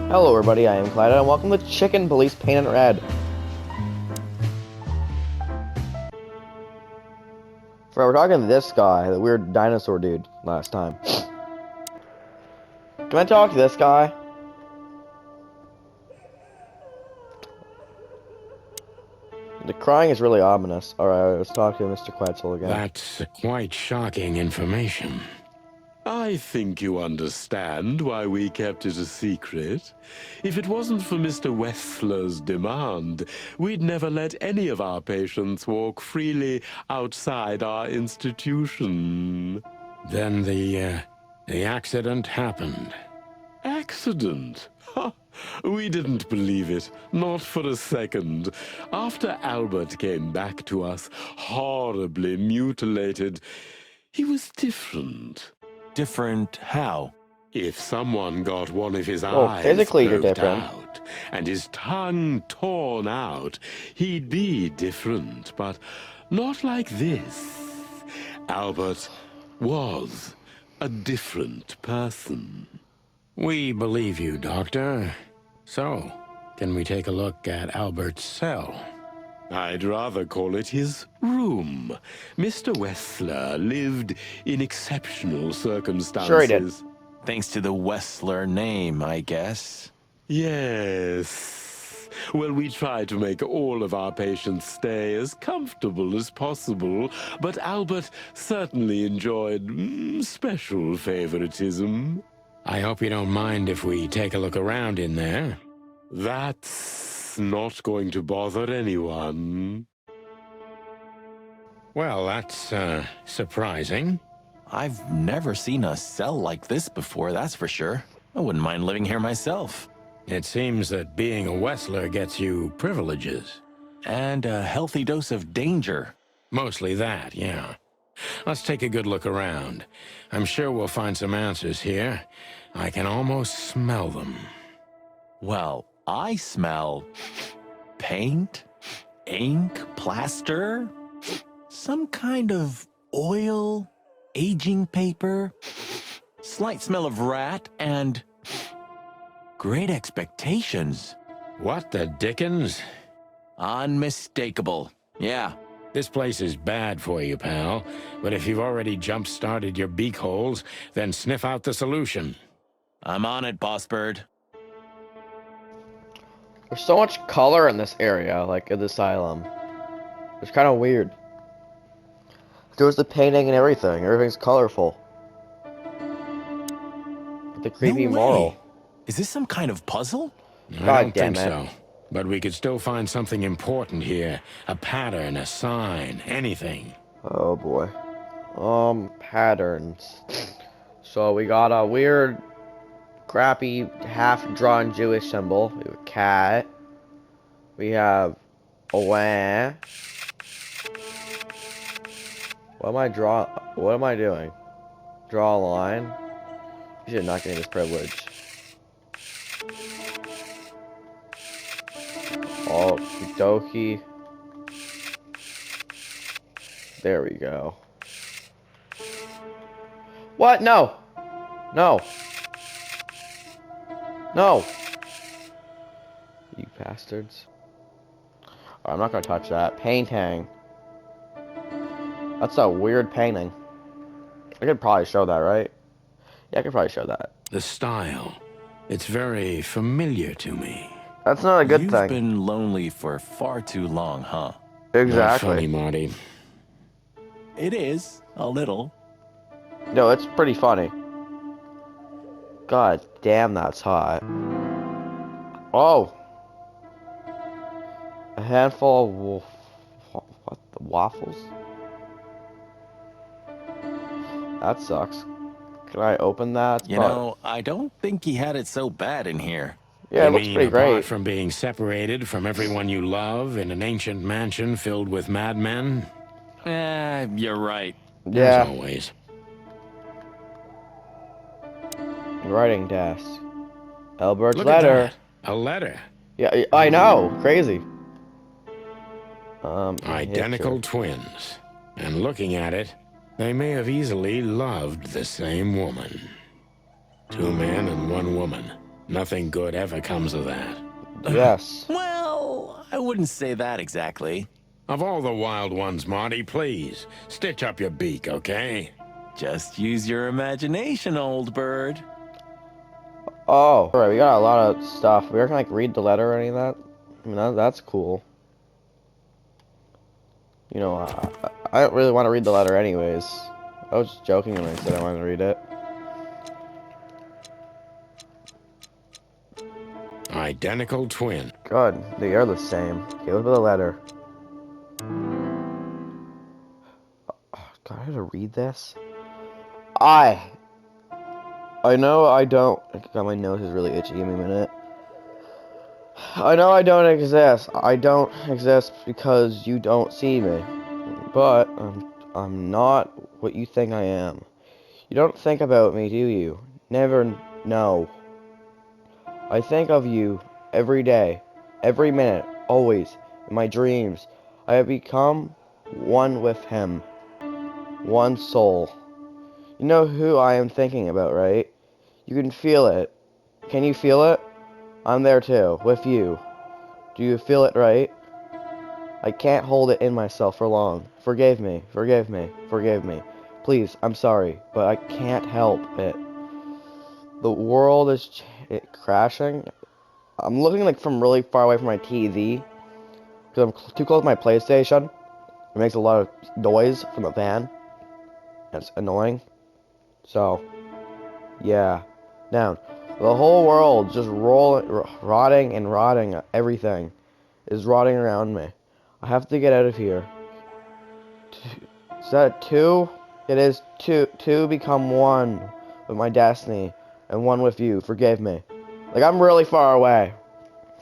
Hello everybody, I am Klida, and welcome to Chicken Police Painted Red. We're talking to this guy, the weird dinosaur dude, last time. Can I talk to this guy? The crying is really ominous. Alright, let's talk to Mr. Quetzal again. That's quite shocking information. I think you understand why we kept it a secret. If it wasn't for Mr. Wessler's demand, we'd never let any of our patients walk freely outside our institution. Then the accident happened. Accident? Ha! We didn't believe it, not for a second. After Albert came back to us, horribly mutilated, he was different. Different how? If someone got one of his Well, eyes physically you're poked different. out and his tongue torn out, he'd be different, but not like this. Albert was a different person. We believe you, Doctor. So, can we take a look at Albert's cell? I'd rather call it his room. Mr. Wessler lived in exceptional circumstances. Sure he did. Thanks to the Wessler name, I guess. Yes. Well, we try to make all of our patients stay as comfortable as possible, but Albert certainly enjoyed special favoritism. I hope you don't mind if we take a look around in there. That's not going to bother anyone. Well, that's, surprising. I've never seen a cell like this before, that's for sure. I wouldn't mind living here myself. It seems that being a Wessler gets you privileges. And a healthy dose of danger. Mostly that, yeah. Let's take a good look around. I'm sure we'll find some answers here. I can almost smell them. Well, I smell paint, ink, plaster, some kind of oil, aging paper, slight smell of rat, and great expectations. What the dickens? Unmistakable. Yeah. This place is bad for you, pal. But if you've already jump-started your beak holes, then sniff out the solution. I'm on it, Boss Bird. There's so much color in this area, like in the asylum. It's kind of weird. There's the painting and everything. Everything's colorful. The creepy No way. moral. Is this some kind of puzzle? I God don't damn think it. so. But we could still find something important here. A pattern, a sign, anything. Oh boy. Patterns. So we got a weird, crappy, half-drawn Jewish symbol. We have a cat. We have a wah. What am I doing? Draw a line? You should not get this privilege. Oh, Doki. There we go. What? No! No! No! You bastards. Oh, I'm not gonna touch that. Painting. That's a weird painting. I could probably show that, right? Yeah, I could probably show that. The style. It's very familiar to me. That's not a good You've thing. been lonely for far too long, huh? Not Exactly. funny, Marty. It is, a little. No, it's pretty funny. God damn, that's hot. Oh! A handful of what, the waffles? That sucks. Can I open that? You know, I don't think he had it so bad in here. Yeah, it You looks mean, pretty apart great. from being separated from everyone you love in an ancient mansion filled with madmen? You're right. As Yeah, always. writing desk. Albert's Look letter. at that. A letter. Yeah, I know. Crazy. Identical Hitcher. twins. And looking at it, they may have easily loved the same woman. 2 men and 1 woman. Nothing good ever comes of that. Yes. Well, I wouldn't say that exactly. Of all the wild ones, Marty, please, stitch up your beak, okay? Just use your imagination, old bird. Oh, alright, we got a lot of stuff. We can like read the letter or any of that. I mean, that's cool. You know, I don't really want to read the letter anyways. I was just joking when I said I wanted to read it. Identical twin. God, they are the same. Okay, what about the letter? Oh, God, I have to read this? I know I don't. God, my nose is really itchy. Give me a minute. I know I don't exist. I don't exist because you don't see me. But I'm not what you think I am. You don't think about me, do you? Never. No. I think of you every day, every minute, always, in my dreams. I have become one with him. One soul. You know who I am thinking about, right? You can feel it. Can you feel it? I'm there too, with you. Do you feel it, right? I can't hold it in myself for long. Forgive me, forgive me, forgive me. Please, I'm sorry, but I can't help it. The world is crashing. I'm looking like from really far away from my TV because I'm too close to my PlayStation. It makes a lot of noise from the fan. It's annoying. So, yeah. Down. The whole world just rotting and rotting. Everything is rotting around me. I have to get out of here. Is that two? It is two. Two become one with my destiny and one with you. Forgive me. Like, I'm really far away.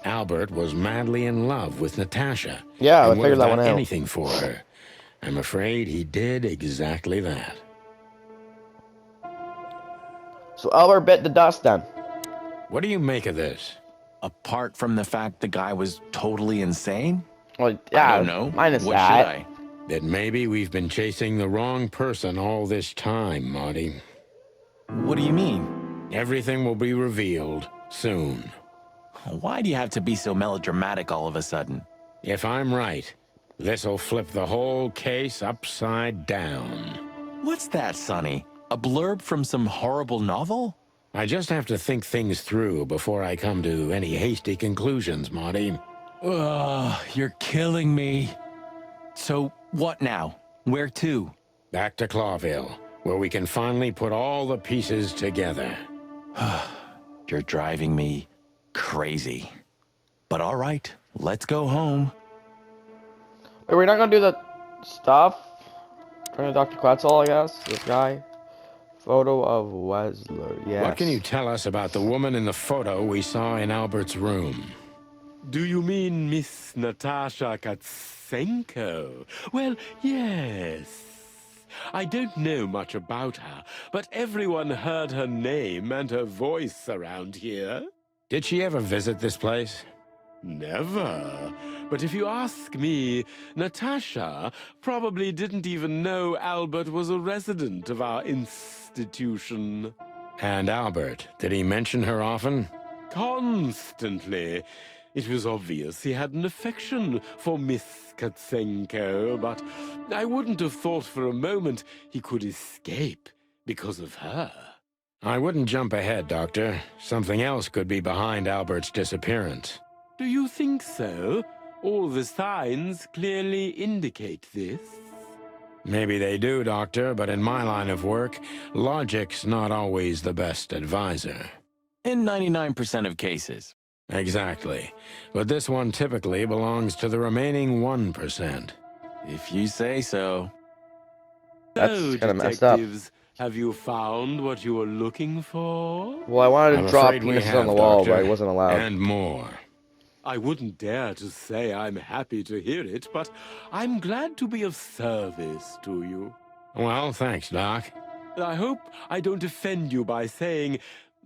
Albert was madly in love with Natasha Yeah, I and would figured have that done one out. anything for her. I'm afraid he did exactly that. So Albert bit the dust then. What do you make of this? Apart from the fact the guy was totally insane? Well, I don't yeah, know. minus What that. should I? That maybe we've been chasing the wrong person all this time, Marty. What do you mean? Everything will be revealed soon. Why do you have to be so melodramatic all of a sudden? If I'm right, this'll flip the whole case upside down. What's that, Sonny? A blurb from some horrible novel? I just have to think things through before I come to any hasty conclusions, Marty. Ugh, you're killing me. So, what now? Where to? Back to Clawville, where we can finally put all the pieces together. You're driving me crazy. But all right, let's go home. Wait, we're not gonna do the stuff? Turn to Dr. Quetzal, I guess. This guy. Photo of Wesler. Yes. What can you tell us about the woman in the photo we saw in Albert's room? Do you mean Miss Natasha Katsenko? Well, yes. I don't know much about her, but everyone heard her name and her voice around here. Did she ever visit this place? Never. But if you ask me, Natasha probably didn't even know Albert was a resident of our institution. And Albert, did he mention her often? Constantly. It was obvious he had an affection for Miss Katsenko, but I wouldn't have thought for a moment he could escape because of her. I wouldn't jump ahead, Doctor. Something else could be behind Albert's disappearance. Do you think so? All the signs clearly indicate this. Maybe they do, Doctor, but in my line of work, logic's not always the best advisor. In 99% of cases. Exactly. But this one typically belongs to the remaining 1%. If you say so. That's So, kinda messed up. detectives, have you found what you were looking for? Well, I wanted to I'm drop afraid we penises have, on the wall, Doctor, but I wasn't allowed. and more. I wouldn't dare to say I'm happy to hear it, but I'm glad to be of service to you. Well, thanks, Doc. I hope I don't offend you by saying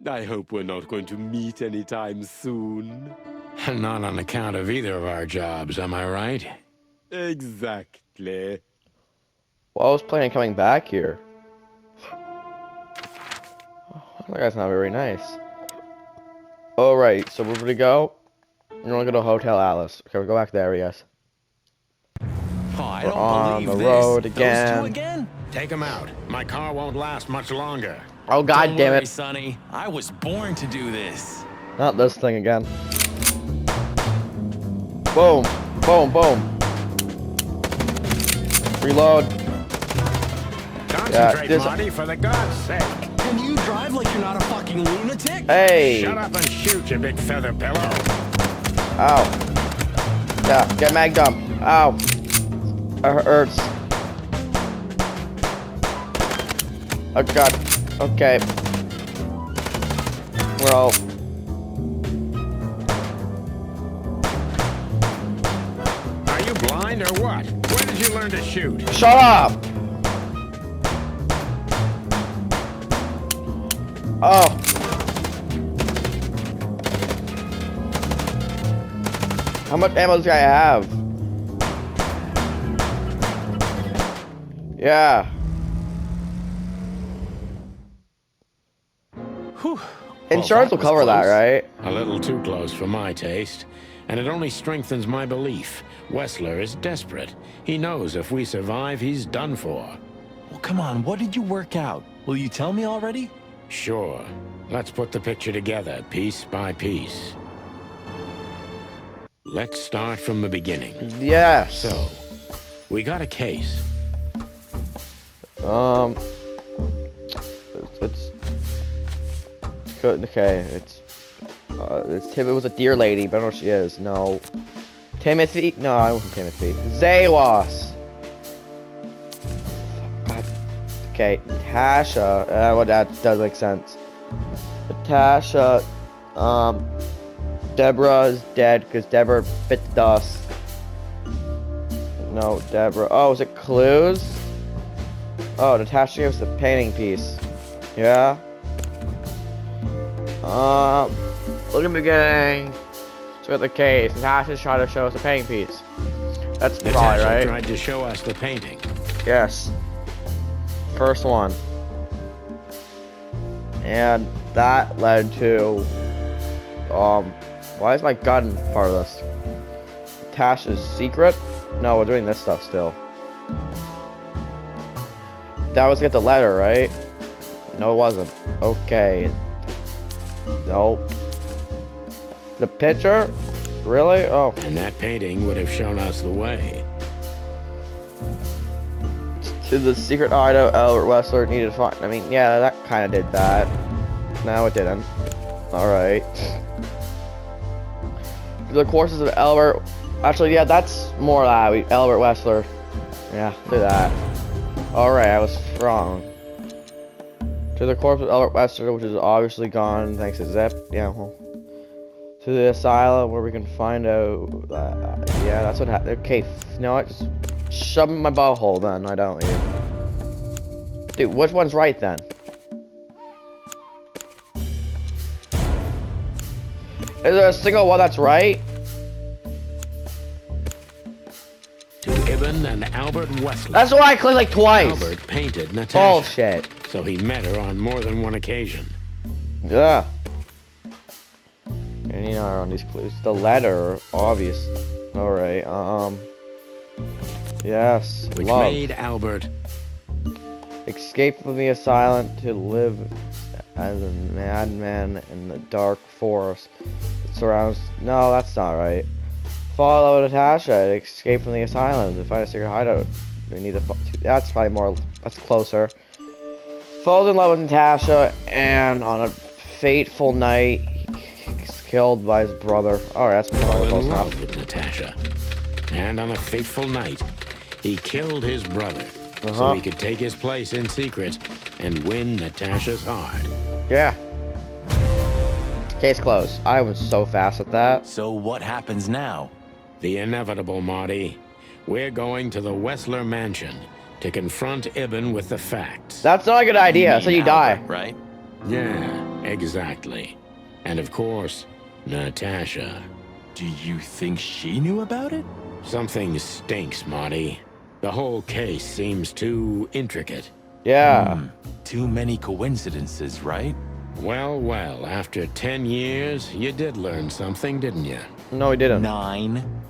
I hope we're not going to meet anytime soon. Not on account of either of our jobs, am I right? Exactly. Well, I was planning on coming back here. That guy's not very nice. Alright, so we're gonna go. We're gonna go to Hotel Alice. Okay, we'll go back there, yes. Oh, I We're don't on believe the this. road Those again. two again? Take him out. My car won't last much longer. Oh god Don't damn worry, it. Sonny. I was born to do this. Not this thing again. Boom. Boom, boom. Reload. Concentrate, this- Marty, for the God's sake. Can you drive like you're not a fucking lunatic? Hey. Shut up and shoot, you big feather pillow. Ow. Yeah, get mag dump. Ow. It hurts. Oh god. Okay. Well. Are you blind or what? When did you learn to shoot? Shut up! Oh. How much ammo does I have? Yeah. Whew. Insurance will was cover that, close. right? A little too close for my taste. And it only strengthens my belief. Wessler is desperate. He knows if we survive, he's done for. Well, come on. What did you work out? Will you tell me already? Sure. Let's put the picture together, piece by piece. Let's start from the beginning. Yes. So, we got a case. It's good. Okay, it's Tim. It was a deer lady, but I don't know what she is. No, Timothy. No, I wasn't Timothy. Zawas. God. Okay, Natasha. Well, that does make sense. Natasha. Deborah is dead because Deborah bit the dust. No, Deborah. Oh, is it clues? Oh, Natasha gives the painting piece. Yeah. Look at the beginning. So at the case, Natasha's trying to show us the painting piece. That's probably Natasha right. tried to show us the painting. Yes. First one. And that led to, why is my gun part of this? Natasha's secret? No, we're doing this stuff still. That was to get the letter, right? No, it wasn't. Okay. Nope. The picture? Really? Oh. And that painting would have shown us the way. To the secret item Albert Wessler needed to find. I mean, yeah, that kind of did that. No, it didn't. Alright. The courses of Albert. Actually, yeah, that's more that. Albert Wessler. Yeah, do that. Alright, I was wrong. To the corpse of Albert Wessler, which is obviously gone thanks to Zep. Yeah, well. To the asylum where we can find out. Yeah, that's what happened. Okay, you know what? Just shove it in my butthole then. I don't even. Dude, which one's right then? Is there a single one that's right? To Ibn and Albert Wessler. That's why I clicked like twice. Albert painted Natasha. Bullshit. So he met her on more than one occasion. Yeah. And you know, on these clues, the letter, obvious. All right. Yes. Which love. made Albert Escape from the asylum to live as a madman in the dark forest. It surrounds. No, that's not right. Follow Natasha. Escape from the asylum to find a secret hideout. We need to. That's probably more. That's closer. Falls in love with Natasha, and on a fateful night, he's killed by his brother. Alright, that's fell probably in close love enough. with Natasha. And on a fateful night, he killed his brother so he could take his place in secret and win Natasha's heart. Yeah. Case closed. I was so fast at that. So what happens now? The inevitable, Marty. We're going to the Wessler mansion to confront Ibn with the facts. That's not a good idea, so you mean die. Albert, right? Yeah, exactly. And of course, Natasha. Do you think she knew about it? Something stinks, Marty. The whole case seems too intricate. Yeah. Too many coincidences, right? Well, well, after 10 years, you did learn something, didn't you? No, he didn't. 9.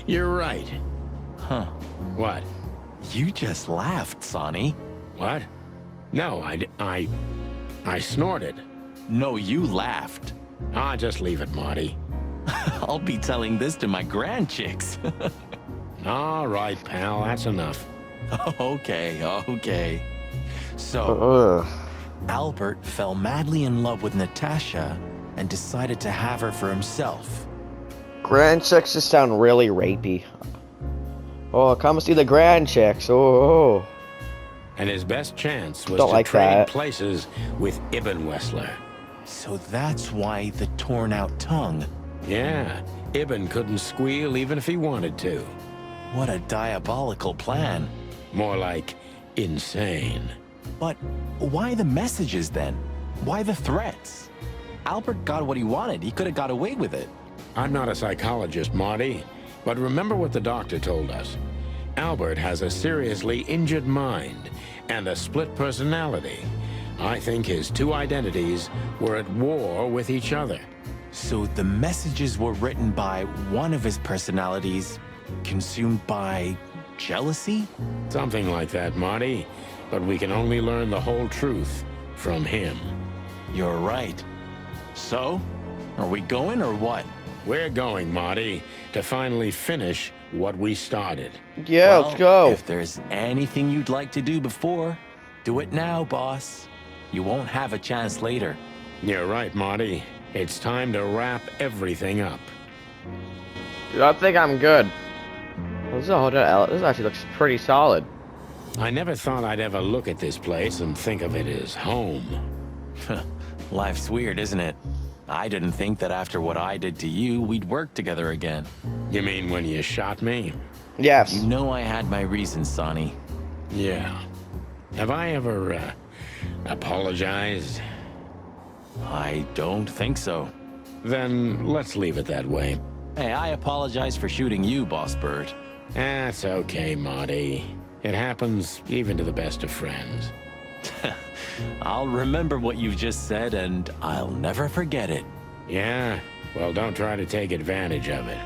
You're right. Huh. What? You just laughed, Sonny. What? No, I snorted. No, you laughed. Ah, just leave it, Marty. I'll be telling this to my grandchicks. All right, pal, that's enough. Okay, okay. So, Ugh. Albert fell madly in love with Natasha and decided to have her for himself. Grand chicks just sound really rapey. Oh, come see the grand chicks. Oh. And his best chance was Don't to like trade that. places with Ibn Wessler. So that's why the torn out tongue. Yeah, Ibn couldn't squeal even if he wanted to. What a diabolical plan. More like insane. But why the messages then? Why the threats? Albert got what he wanted. He could have got away with it. I'm not a psychologist, Marty, but remember what the doctor told us. Albert has a seriously injured mind and a split personality. I think his two identities were at war with each other. So the messages were written by one of his personalities, consumed by jealousy? Something like that, Marty. But we can only learn the whole truth from him. You're right. So, are we going or what? We're going, Marty, to finally finish what we started. Yeah, Well, let's go. If there's anything you'd like to do before, do it now, boss. You won't have a chance later. You're right, Marty. It's time to wrap everything up. Dude, I think I'm good. This actually looks pretty solid. I never thought I'd ever look at this place and think of it as home. Life's weird, isn't it? I didn't think that after what I did to you, we'd work together again. You mean when you shot me? Yes. You know I had my reasons, Sonny. Yeah. Have I ever, apologized? I don't think so. Then let's leave it that way. Hey, I apologize for shooting you, Boss Bird. That's okay, Marty. It happens even to the best of friends. I'll remember what you've just said, and I'll never forget it. Yeah? Well, don't try to take advantage of it.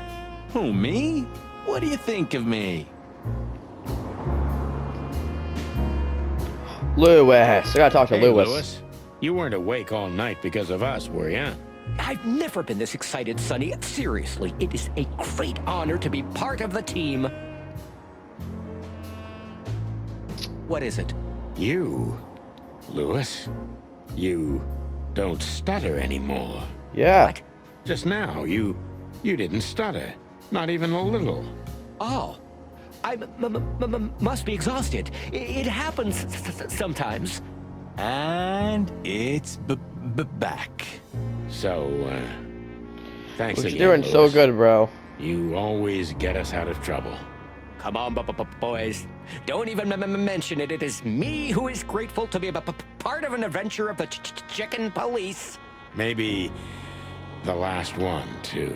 Who, me? What do you think of me? Lewis. I gotta talk to Hey, Lewis. You weren't awake all night because of us, were you? I've never been this excited, Sonny. Seriously, it is a great honor to be part of the team. What is it? You, Lewis, you don't stutter anymore. Yeah. What? Just now, you didn't stutter. Not even a little. Oh, I must be exhausted. It happens sometimes. And it's back. So, thanks You're again, doing so Lewis. good, bro. You always get us out of trouble. Come on, boys. Don't even mention it. It is me who is grateful to be a part of an adventure of the chicken police. Maybe the last one, too.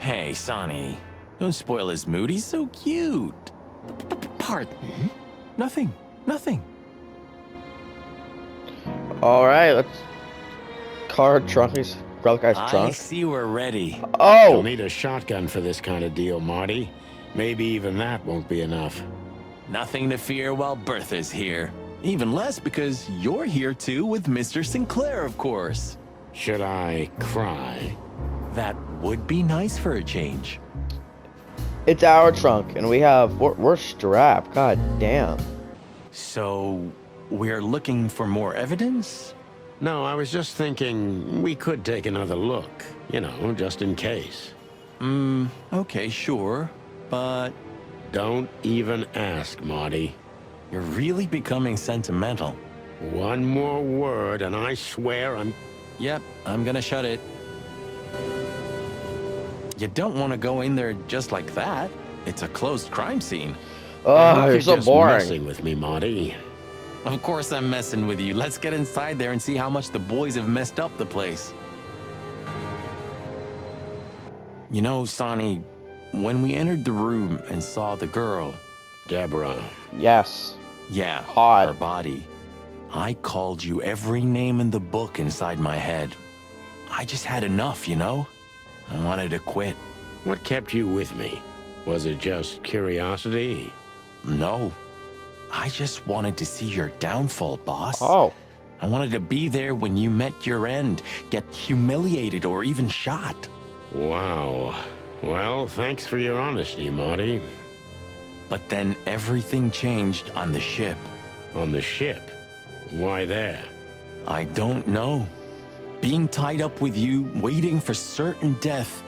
Hey, Sonny, don't spoil his mood. He's so cute. Pardon? Nothing. Alright, let's... Car trunk. He's grab the guy's I trunk. see we're ready. You'll Oh! need a shotgun for this kind of deal, Marty. Maybe even that won't be enough. Nothing to fear while Bertha's here. Even less because you're here too with Mr. Sinclair, of course. Should I cry? That would be nice for a change. It's our trunk, and we're strapped. God damn. So, we're looking for more evidence? No, I was just thinking we could take another look. You know, just in case. Okay, sure. But Don't even ask, Marty. you're really becoming sentimental. One more word and I swear I'm... Yep, I'm gonna shut it. You don't want to go in there just like that. It's a closed crime scene. I Oh, hope you're so just boring. messing with me, Marty. Of course I'm messing with you. Let's get inside there and see how much the boys have messed up the place. You know, Sonny, when we entered the room and saw the girl, Deborah. Yes. yeah, Hot. her body, I called you every name in the book inside my head. I just had enough, you know? I wanted to quit. What kept you with me? Was it just curiosity? No. I just wanted to see your downfall, boss. Oh. I wanted to be there when you met your end, get humiliated or even shot. Wow. Well, thanks for your honesty, Marty. But then everything changed on the ship. On the ship? Why there? I don't know. Being tied up with you, waiting for certain death.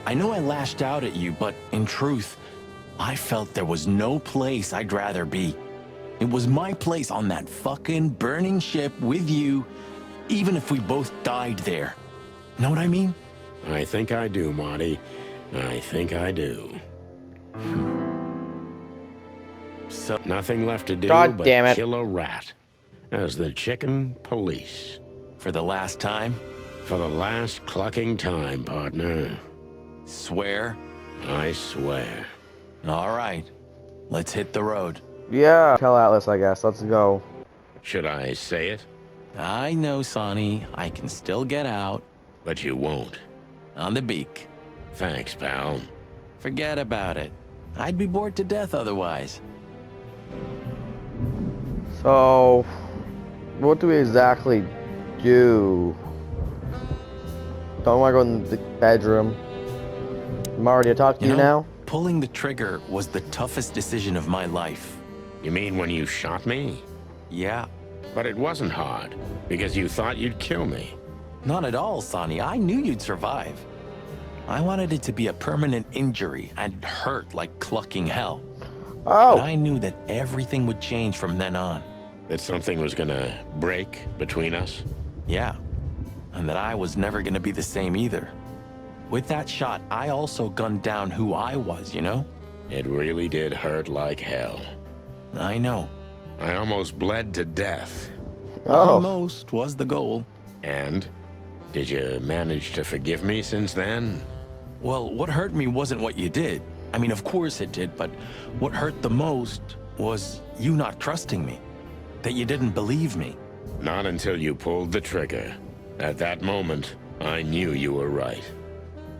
I know I lashed out at you, but in truth, I felt there was no place I'd rather be. It was my place on that fucking burning ship with you, even if we both died there. Know what I mean? I think I do, Marty. I think I do. So Nothing left to do God but damn it. kill a rat. As the chicken police. for the last time, For the last clucking time, partner. swear. I swear. All right, let's hit the road. Yeah. Tell Atlas, I guess. Let's go. Should I say it? I know, Sonny, I can still get out. But you won't. On the beak. Thanks, pal. Forget about it. I'd be bored to death otherwise. So, what do we exactly do? Don't want to go in the bedroom. Marty, I talk to you now? Pulling the trigger was the toughest decision of my life. You mean when you shot me? Yeah, But it wasn't hard, because you thought you'd kill me. not at all, Sonny. I knew you'd survive. I wanted it to be a permanent injury and hurt like clucking hell. But Oh, I knew that everything would change from then on. That something was gonna break between us? Yeah, and that I was never gonna be the same either. With that shot, I also gunned down who I was, you know? It really did hurt like hell. I know. I almost bled to death. oh. Almost was the goal. And? Did you manage to forgive me since then? Well, what hurt me wasn't what you did. I mean, of course it did, but what hurt the most was you not trusting me. That you didn't believe me. Not until you pulled the trigger. At that moment, I knew you were right.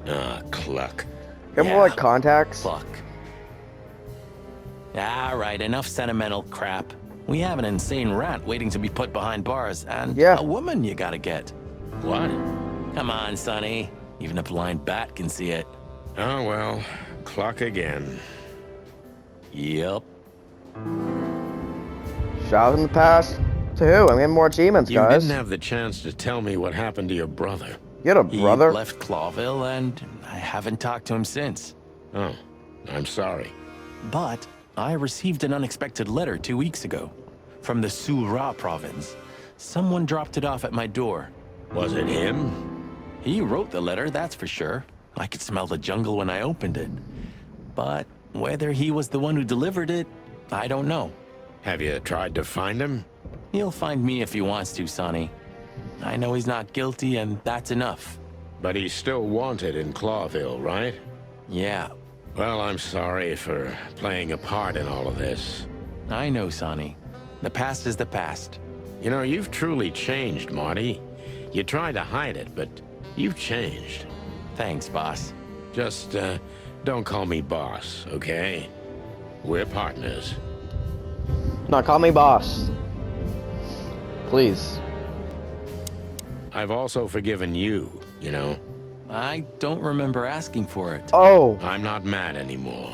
Ah, cluck. Get more like contacts? Fuck. All right, enough sentimental crap. We have an insane rat waiting to be put behind bars, and Yeah. a woman you gotta get. What? Come on, Sonny. Even a blind bat can see it. Oh well, cluck again. Yep. Shot in the past? To who? I'm getting more achievements, You guys. didn't have the chance to tell me what happened to your brother. You had a He brother? left Clawville, and I haven't talked to him since. Oh, I'm sorry. But I received an unexpected letter 2 weeks ago from the Sura province. Someone dropped it off at my door. Was it him? He wrote the letter, that's for sure. I could smell the jungle when I opened it. But whether he was the one who delivered it, I don't know. Have you tried to find him? He'll find me if he wants to, Sonny. I know he's not guilty, and that's enough. But he's still wanted in Clawville, right? Yeah, Well, I'm sorry for playing a part in all of this. I know, Sonny. The past is the past. You know, you've truly changed, Marty. You tried to hide it, but you've changed. Thanks, boss. Just, don't call me boss, okay? We're partners. No, call me boss. Please. I've also forgiven you, you know? I don't remember asking for it. Oh, I'm not mad anymore.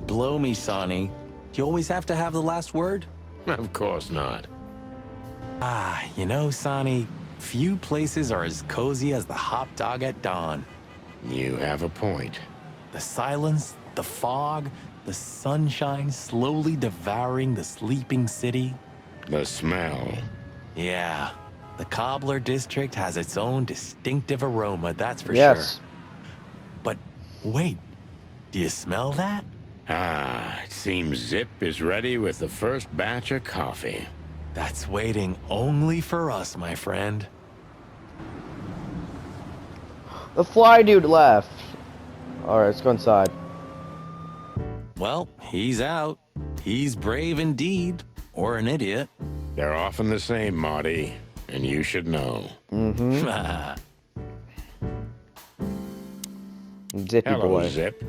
Blow me, Sonny. Do you always have to have the last word? Of course not. Ah, you know, Sonny, few places are as cozy as the hot dog at dawn. You have a point. The silence, the fog, the sunshine slowly devouring the sleeping city. The smell. Yeah, the Cobbler District has its own distinctive aroma, that's for yes. sure. But wait, do you smell that? Ah, it seems Zip is ready with the first batch of coffee. That's waiting only for us, my friend. The fly dude left. Alright, let's go inside. Well, he's out. He's brave indeed, or an idiot. They're often the same, Marty, and you should know. Zippy Hello, boy. Zip.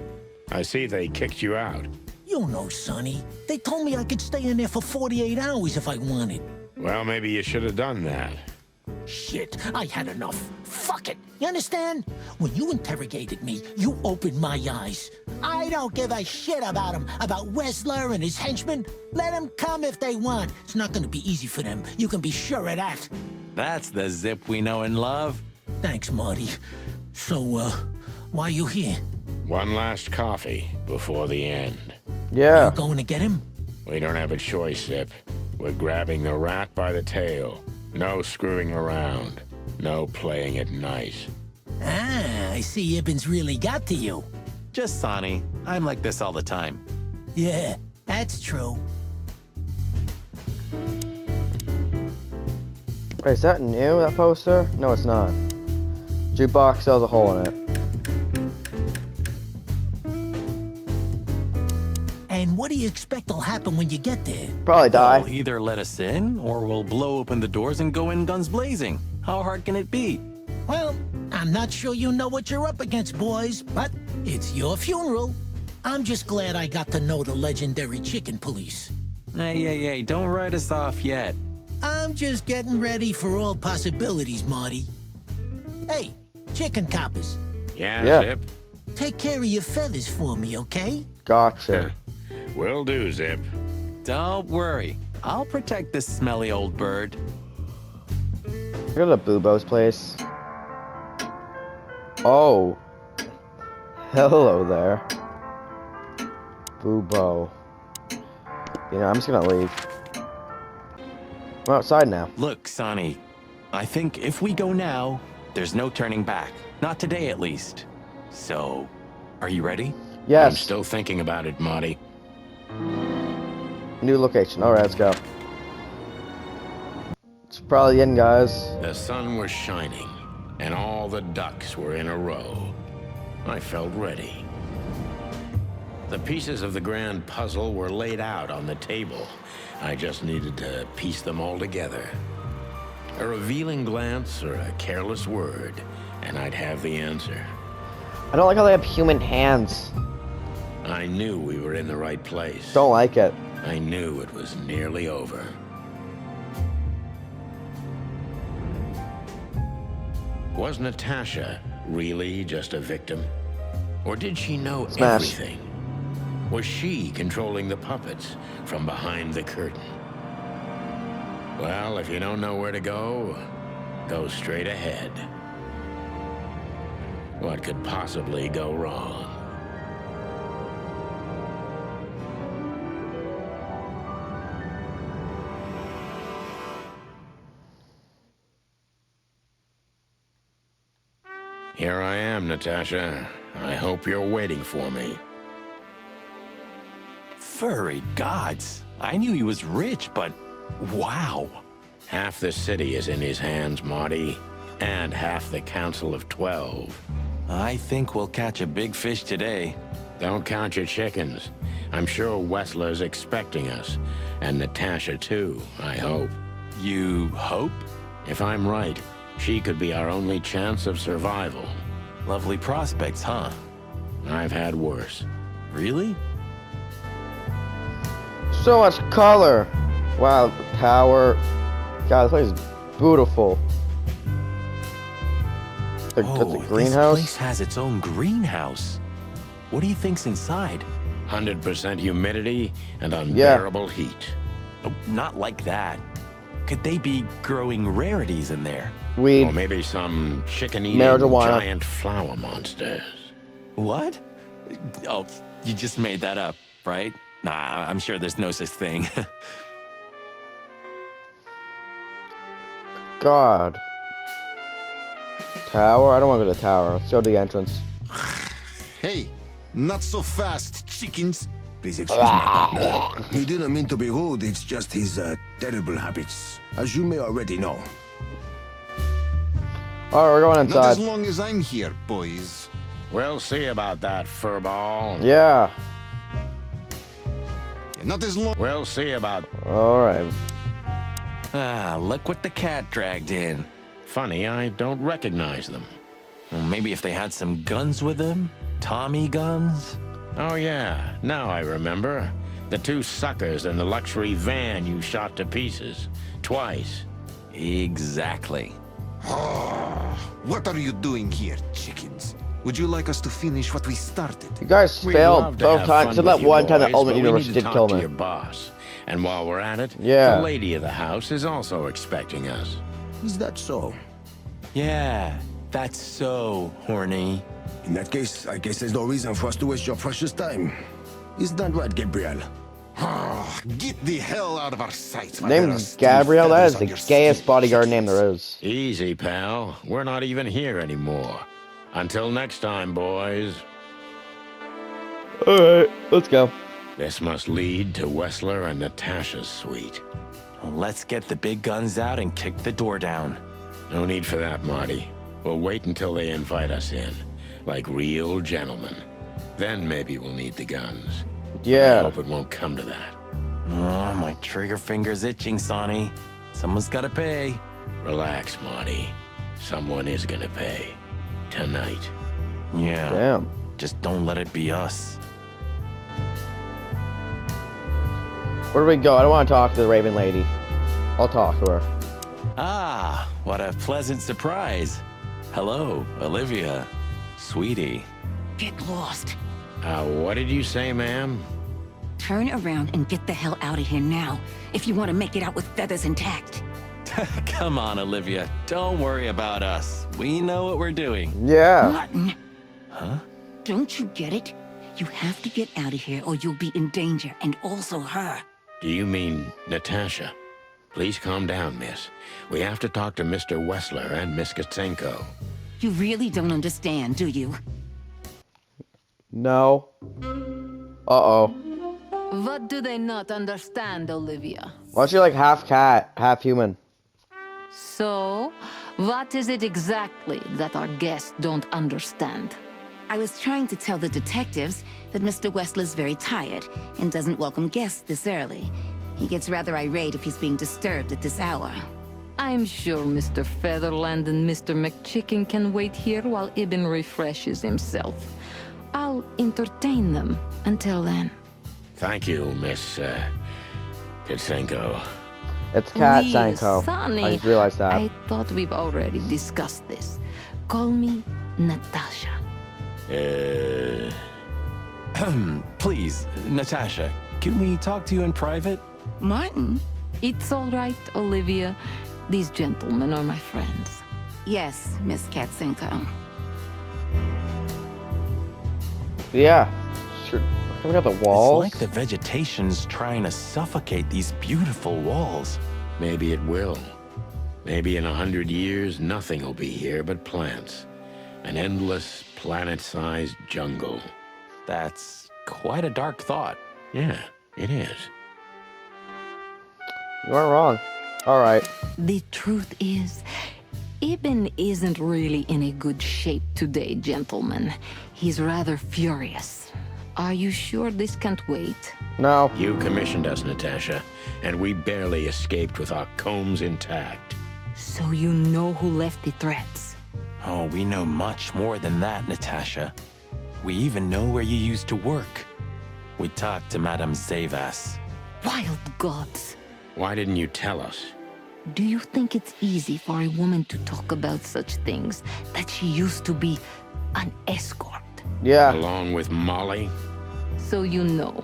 I see they kicked you out. You know, Sonny. They told me I could stay in there for 48 hours if I wanted. Well, maybe you should have done that. Shit, I had enough. Fuck it. You understand? When you interrogated me, you opened my eyes. I don't give a shit about him, about Wessler and his henchmen. Let them come if they want. It's not gonna be easy for them. You can be sure of that. That's the Zip we know and love. Thanks, Marty. So, why you here? One last coffee before the end. Yeah. You going to get him? We don't have a choice, Zip. We're grabbing the rat by the tail. No screwing around. No playing it nice. Ah, I see Ibben's really got to you. Just Sonny. I'm like this all the time. Yeah, that's true. Wait, is that new, that poster? No, it's not. Jukebox still has a hole in it. And what do you expect will happen when you get there? Probably die. They'll either let us in, or we'll blow open the doors and go in guns blazing. How hard can it be? Well, I'm not sure you know what you're up against, boys, but it's your funeral. I'm just glad I got to know the legendary chicken police. Hey, don't write us off yet. I'm just getting ready for all possibilities, Marty. Hey, chicken coppers, Yeah. Zip? take care of your feathers for me, okay? Gotcha. Will do, Zip. Don't worry. I'll protect this smelly old bird. Go to Boobo's place. Oh. Hello there. Boobo. You know, I'm just gonna leave. I'm outside now. Look, Sonny. I think if we go now, there's no turning back. Not today, at least. So, are you ready? I'm Yes. still thinking about it, Marty. New location. Alright, let's go. It's probably the end, guys. The sun was shining, and all the ducks were in a row. I felt ready. The pieces of the grand puzzle were laid out on the table. I just needed to piece them all together. A revealing glance or a careless word, and I'd have the answer. I don't like how they have human hands. I knew we were in the right place. Don't like it. I knew it was nearly over. Was Natasha really just a victim? Or did she know Smash. everything? Was she controlling the puppets from behind the curtain? Well, if you don't know where to go, go straight ahead. What could possibly go wrong? Here I am, Natasha. I hope you're waiting for me. Furry gods. I knew he was rich, but wow. Half the city is in his hands, Marty, and half the Council of 12. I think we'll catch a big fish today. Don't count your chickens. I'm sure Wessler's expecting us, and Natasha too, I hope. You hope? If I'm right, she could be our only chance of survival. Lovely prospects, huh? I've had worse. Really? So much color. Wow, the tower. God, this place is beautiful. The This greenhouse. place has its own greenhouse. What do you think's inside? 100% humidity and unbearable heat. Oh, not like that. Could they be growing rarities in there? Weed. Or maybe some chicken-eating Marijuana. giant flower monsters. What? Oh, you just made that up, right? Nah, I'm sure there's no such thing. God. Tower? I don't want to go to the tower. Let's go to the entrance. Hey, not so fast, chickens. Please excuse my partner. He didn't mean to be rude, it's just his terrible habits, as you may already know. Alright, we're going Not as inside. long as I'm here, boys. We'll see about that, furball. Yeah. Not as long. We'll see about... Alright. Ah, look what the cat dragged in. Funny, I don't recognize them. Well, maybe if they had some guns with them? Tommy guns? Oh yeah, now I remember. The two suckers in the luxury van you shot to pieces. Twice. Exactly. What are you doing here, chickens? Would you like us to finish what we started? You guys We'd failed love to both have times. fun So that with you one time that boys, Ultimate but we Universe need to did talk kill to me. your boss. And while we're at it, Yeah. the lady of the house is also expecting us. Is that so? Yeah, that's so horny. In that case, I guess there's no reason for us to waste your precious time. Is that right, Gabriel? Get the hell out of our sight. while there are Name's still Gabriel. That feathers is on the your gayest skin, bodyguard name chickens. there is. Easy, pal. We're not even here anymore. Until next time, boys. Alright, let's go. This must lead to Wessler and Natasha's suite. Let's get the big guns out and kick the door down. No need for that, Marty. We'll wait until they invite us in, like real gentlemen. Then maybe we'll need the guns. I Yeah. hope it won't come to that. Oh, my trigger finger's itching, Sonny. Someone's gotta pay. Relax, Marty. Someone is gonna pay. Tonight. Yeah. Damn. Just don't let it be us. Where do we go? I don't want to talk to the Raven Lady. I'll talk to her. Ah, what a pleasant surprise. Hello, Olivia. Sweetie. Get lost. What did you say, ma'am? Turn around and get the hell out of here now, if you want to make it out with feathers intact. Come on, Olivia. Don't worry about us. We know what we're doing. Yeah. Martin, Huh? don't you get it? You have to get out of here or you'll be in danger, and also her. Do you mean Natasha? Please calm down, miss. We have to talk to Mr. Wessler and Miss Katsenko. You really don't understand, do you? No. Uh-oh. What do they not understand, Olivia? Why is she like half cat, half human? So, what is it exactly that our guests don't understand? I was trying to tell the detectives that Mr. Wessler's very tired and doesn't welcome guests this early. He gets rather irate if he's being disturbed at this hour. I'm sure Mr. Featherland and Mr. McChicken can wait here while Ibn refreshes himself. I'll entertain them until then. Thank you, Miss, Katsenko. It's Cat Please, Sanko. Sonny, I just realized that. I thought we've already discussed this. Call me Natasha. Please, Natasha, can we talk to you in private? Martin? It's all right, Olivia. These gentlemen are my friends. Yes, Miss Katsenko. Yeah. Sure. Coming out the walls. It's like the vegetation's trying to suffocate these beautiful walls. Maybe it will. Maybe in 100 years, nothing will be here but plants. An endless, planet-sized jungle. That's quite a dark thought. Yeah, it is. You aren't wrong. Alright. The truth is, Ibn isn't really in a good shape today, gentlemen. He's rather furious. Are you sure this can't wait? No. You commissioned us, Natasha, and we barely escaped with our combs intact. So you know who left the threats? Oh, we know much more than that, Natasha. We even know where you used to work. We talked to Madame Zavas. Wild gods! Why didn't you tell us? Do you think it's easy for a woman to talk about such things, that she used to be an escort? Yeah. Along with Molly? So you know.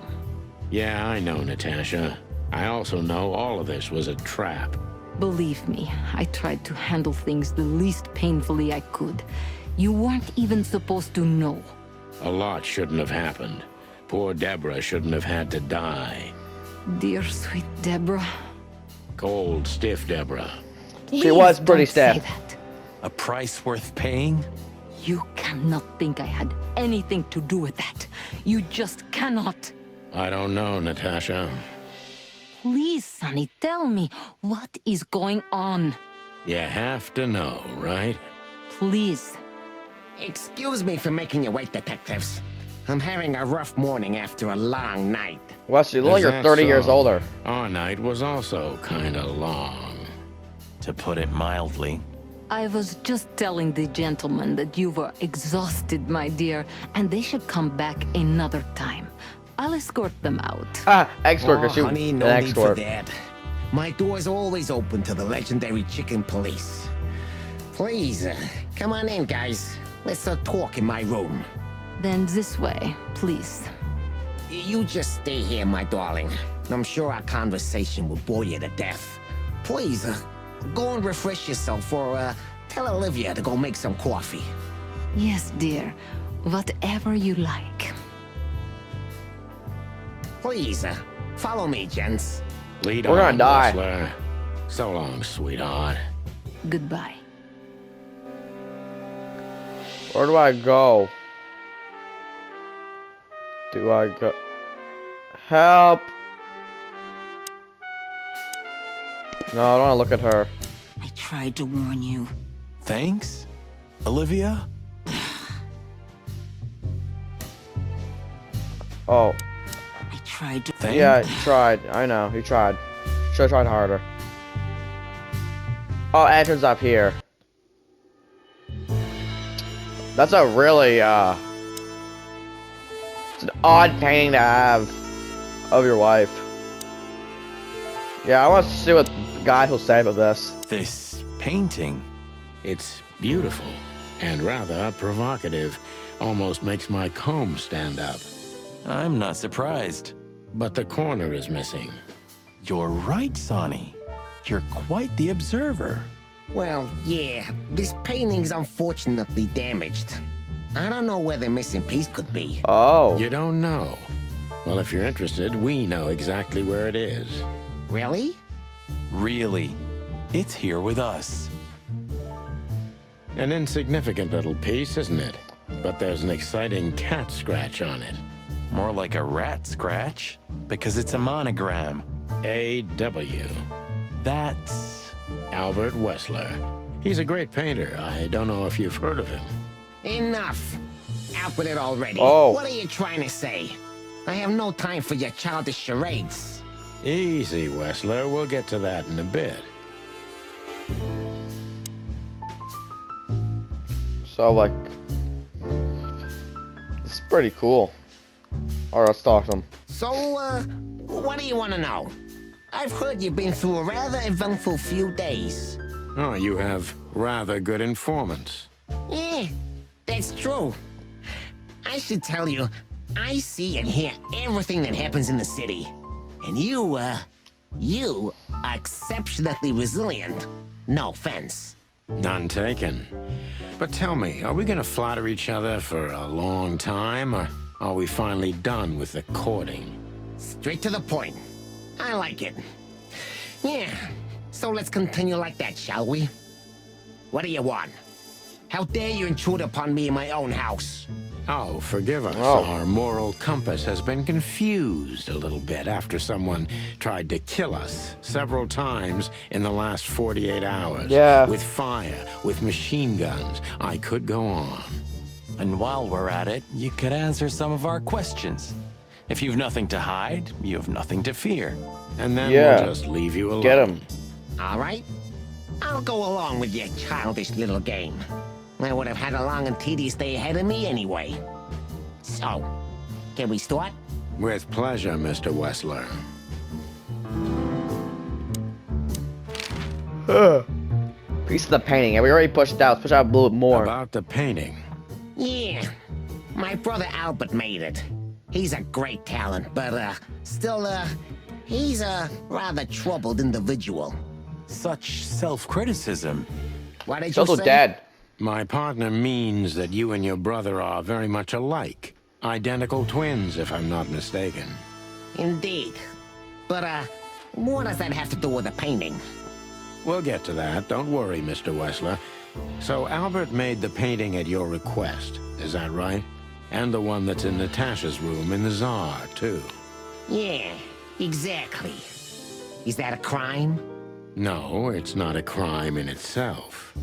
Yeah, I know, Natasha. I also know all of this was a trap. Believe me, I tried to handle things the least painfully I could. You weren't even supposed to know. A lot shouldn't have happened. Poor Deborah shouldn't have had to die. Dear sweet Deborah. Cold, stiff Deborah. She was Please pretty don't say stiff. that. A price worth paying? You cannot think I had anything to do with that. You just cannot. I don't know, Natasha. Please, Sonny, tell me, what is going on? You have to know, right? Please. Excuse me for making you wait, detectives. I'm having a rough morning after a long night. Wes, you look like Is you're that 30 years so? older. Our night was also kinda long. to put it mildly. I was just telling the gentleman that you were exhausted, my dear, and they should come back another time. I'll escort them out. Ah, escort, Oh, shoot. honey, An no need for escort. that. My door's always open to the legendary chicken police. Please, come on in, guys. Let's talk in my room. Then this way, please. You just stay here, my darling. I'm sure our conversation will bore you to death. Please, go and refresh yourself, or tell Olivia to go make some coffee. Yes, dear. Whatever you like. Please, follow me, gents. Lead We're gonna on, die. Whistler. So long, sweetheart. Goodbye. Where do I go? Do I go? Help! No, I don't want to look at her. I tried to warn you. Thanks, Olivia? Oh, I tried to... Thanks. yeah, you tried. I know, you tried. Should've tried harder. Oh, entrance up here. That's a really, it's an odd painting to have of your wife. Yeah, I want to see what the guy will say about this. This painting. It's beautiful and rather provocative. Almost makes my comb stand up. I'm not surprised. But the corner is missing. You're right, Sonny. You're quite the observer. Well, yeah, this painting's unfortunately damaged. I don't know where the missing piece could be. Oh. You don't know? Well, if you're interested, we know exactly where it is. Really? Really. It's here with us. An insignificant little piece, isn't it? But there's an exciting cat scratch on it. More like a rat scratch, because it's a monogram. A.W. That's... Albert Wessler. He's a great painter. I don't know if you've heard of him. Enough. Out with it already. Oh. What are you trying to say? I have no time for your childish charades. Easy, Wessler. We'll get to that in a bit. So, like, it's pretty cool. Alright, let's talk to him. So, what do you want to know? I've heard you've been through a rather eventful few days. Oh, you have rather good informants. Yeah, that's true. I should tell you, I see and hear everything that happens in the city. And you are exceptionally resilient. No offense. None taken. But tell me, are we gonna flatter each other for a long time, or are we finally done with the courting? Straight to the point. I like it. Yeah, so let's continue like that, shall we? What do you want? How dare you intrude upon me in my own house? Oh, forgive us. Oh. Our moral compass has been confused a little bit after someone tried to kill us several times in the last 48 hours. Yeah. With fire, with machine guns. I could go on. And while we're at it, you could answer some of our questions. If you've nothing to hide, you have nothing to fear. And then Yeah. we'll just leave you alone. Get him. All right? I'll go along with your childish little game. I would have had a long and tedious day ahead of me anyway. So, can we start? With pleasure, Mr. Wessler. Piece of the painting. Yeah, we already pushed it out. Let's push it out a little bit more. About the painting. Yeah, my brother Albert made it. He's a great talent, but, still, he's a rather troubled individual. Such self-criticism. What did He's you also say? dead. My partner means that you and your brother are very much alike. Identical twins, if I'm not mistaken. Indeed. But, what does that have to do with the painting? We'll get to that. Don't worry, Mr. Wessler. So Albert made the painting at your request, is that right? And the one that's in Natasha's room in the Tsar, too. Yeah, exactly. Is that a crime? No, it's not a crime in itself.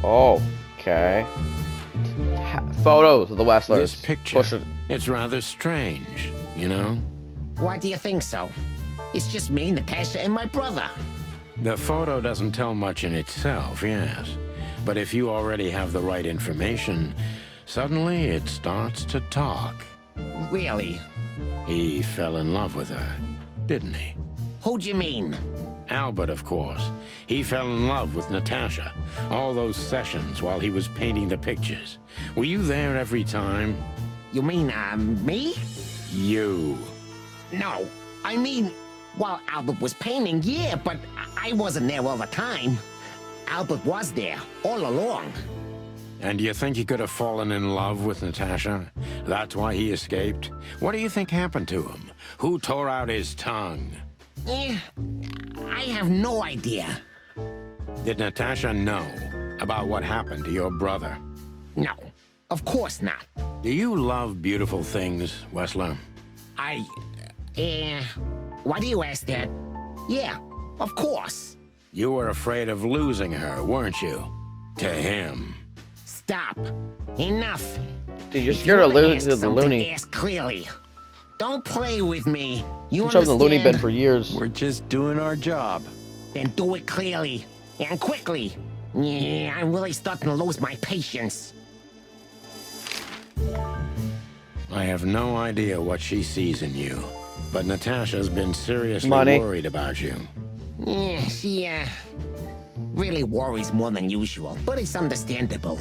Oh, okay. Photos of the Westlers. This picture, Push it. it's rather strange, you know? Why do you think so? It's just me, Natasha, and my brother. The photo doesn't tell much in itself, yes. But if you already have the right information, suddenly it starts to talk. Really? He fell in love with her, didn't he? Who do you mean? Albert, of course. He fell in love with Natasha. All those sessions while he was painting the pictures. Were you there every time? You mean, me? You. No, I mean, while Albert was painting, yeah, but I wasn't there all the time. Albert was there, all along. And do you think he could have fallen in love with Natasha? That's why he escaped? What do you think happened to him? Who tore out his tongue? I have no idea. Did Natasha know about what happened to your brother? No, of course not. Do you love beautiful things, Wessler? Why do you ask that? Yeah, of course. You were afraid of losing her, weren't you? To him. Stop. Enough. Dude, you're scared of losing to the loony. Ask clearly. Don't play with me. You I'm shoving the loony bin understand? for years. We're just doing our job. Then do it clearly. And quickly. Yeah, I'm really starting to lose my patience. I have no idea what she sees in you, but Natasha's been seriously Money. worried about you. Yeah, she, really worries more than usual, but it's understandable.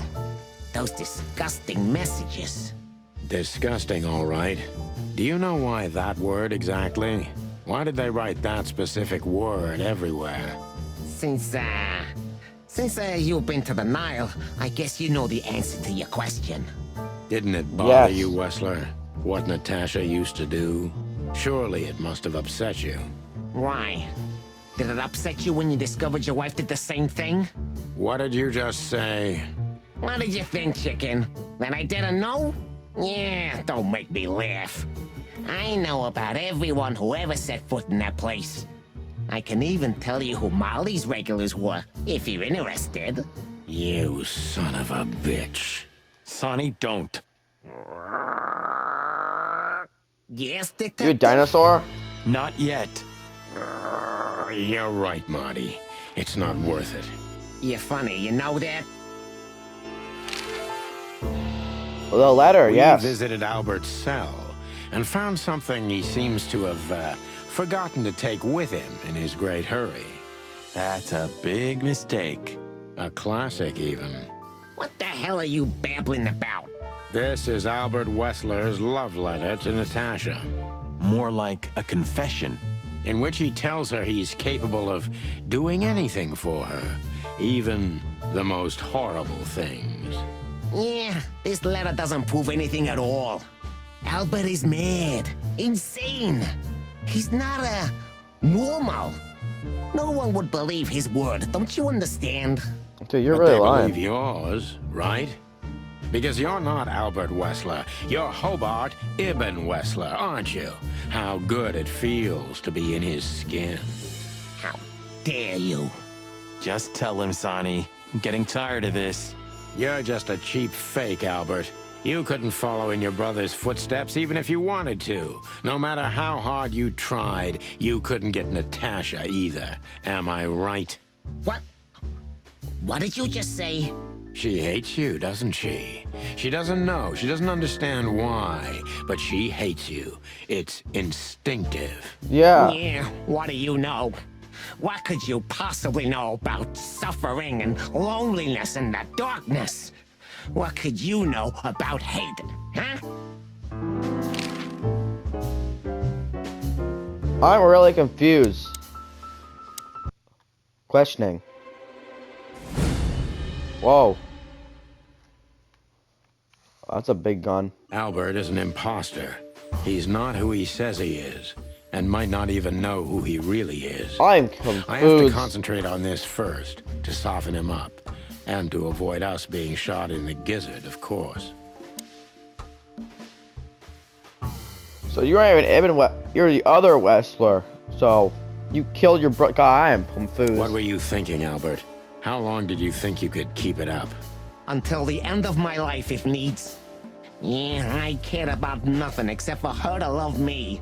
Those disgusting messages. Disgusting, all right. Do you know why that word exactly? Why did they write that specific word everywhere? Since you've been to the Nile, I guess you know the answer to your question. Didn't it bother Yes. you, Wessler, what Natasha used to do? Surely it must have upset you. Why? Did it upset you when you discovered your wife did the same thing? What did you just say? What did you think, chicken? That I didn't know? Yeah, don't make me laugh. I know about everyone who ever set foot in that place. I can even tell you who Molly's regulars were, if you're interested. You son of a bitch. Sonny, don't. Yes, You a detective? dinosaur? Not yet. You're right, Marty. It's not worth it. You're funny, you know that? The letter, We yes. visited Albert's cell and found something he seems to have forgotten to take with him in his great hurry. That's a big mistake. A classic, even. What the hell are you babbling about? This is Albert Wessler's love letter to Natasha, More like a confession. in which he tells her he's capable of doing anything for her, even the most horrible things. Yeah, this letter doesn't prove anything at all. Albert is mad, insane. He's not normal. No one would believe his word, don't you understand? Dude, you're But really they lying. believe yours, right? Because you're not Albert Wessler. You're Hobart Ibn Wessler, aren't you? How good it feels to be in his skin. How dare you? Just tell him, Sonny. I'm getting tired of this. You're just a cheap fake, Albert. You couldn't follow in your brother's footsteps even if you wanted to. No matter how hard you tried, you couldn't get Natasha either. Am I right? What? What did you just say? She hates you, doesn't she? She doesn't know. She doesn't understand why. But she hates you. It's instinctive. Yeah. Yeah, what do you know? What could you possibly know about suffering and loneliness and the darkness? What could you know about hate, huh? I'm really confused. Questioning. Whoa. That's a big gun. Albert is an imposter. He's not who he says he is, and might not even know who he really is. I'm I have to confused. concentrate on this first, to soften him up, and to avoid us being shot in the gizzard, of course. So you aren't even you're the other Wessler. So you killed your brother. God, I am confused. What were you thinking, Albert? How long did you think you could keep it up? Until the end of my life, if needs. Yeah, I cared about nothing except for her to love me.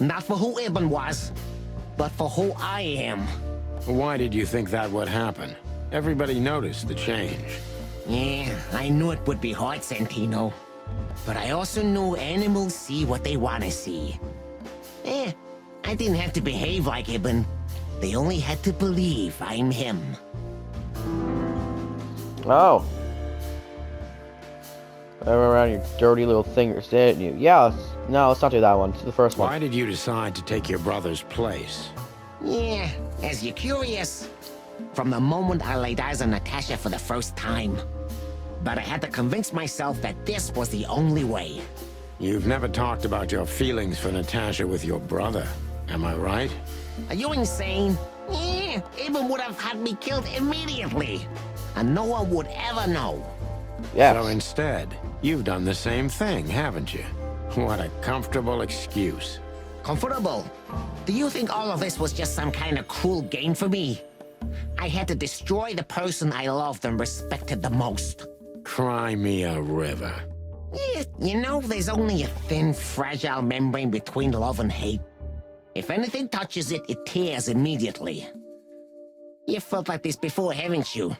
Not for who Ibn was. but for who I am. Why did you think that would happen? Everybody noticed the change. Yeah, I knew it would be hard, Santino. But I also knew animals see what they want to see. I didn't have to behave like Ibn. They only had to believe I'm him. Oh. I remember around your dirty little fingers, didn't you? Yeah, no, let's not do that one. It's the first one. Why did you decide to take your brother's place? Yeah, as you're curious, from the moment I laid eyes on Natasha for the first time. But I had to convince myself that this was the only way. You've never talked about your feelings for Natasha with your brother, am I right? Are you insane? Yeah, Ibn would have had me killed immediately. And no one would ever know. Yes. So instead, you've done the same thing, haven't you? What a comfortable excuse. Comfortable? Do you think all of this was just some kind of cruel game for me? I had to destroy the person I loved and respected the most. Cry me a river. Yeah, you know, there's only a thin, fragile membrane between love and hate. If anything touches it, it tears immediately. You felt like this before, haven't you?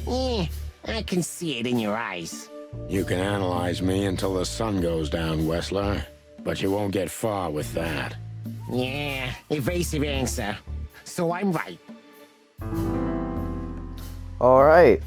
Yeah, I can see it in your eyes. You can analyze me until the sun goes down, Wessler. But you won't get far with that. Yeah, evasive answer. So I'm right. Alright.